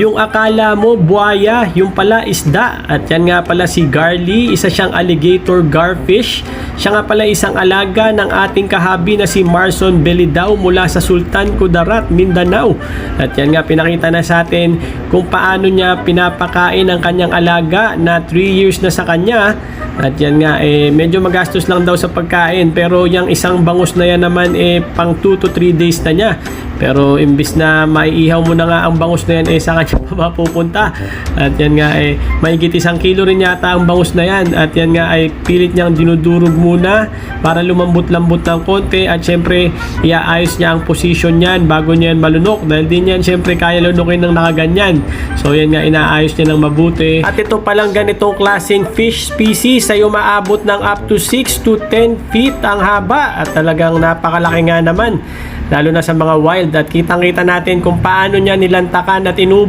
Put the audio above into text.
Yung akala mo buhaya, yung pala isda. At yan nga pala si Garly, isa siyang alligator garfish. Siya nga pala isang alaga ng ating kahabi na si Marson Belidao mula sa Sultan Kudarat, Mindanao. At yan nga pinakita na sa atin kung paano niya pinapakain ang kanyang alaga na 3 years na sa kanya. At yan nga medyo magastos lang daw sa pagkain, pero yung isang bangus na yan naman pang 2 to 3 days na niya. Pero imbis na maiihaw mo na nga ang bangus na yan sa kanya pa mapupunta. At yan nga mahigit 1 kilo rin yata ang bangus na yan. At yan nga pilit niyang dinudurog muna para lumambot-lambot ng konti. At syempre iaayos niya ang position niyan bago niya yan malunok, dahil din yan syempre kaya lunukin ng nakaganyan. So yan nga inaayos niya ng mabuti. At ito palang ganitong klaseng fish species ay umaabot ng up to 6 to 10 feet ang haba. At talagang napakalaki nga naman, lalo na sa mga wild. At kitang-kita natin kung paano niya nilantakan at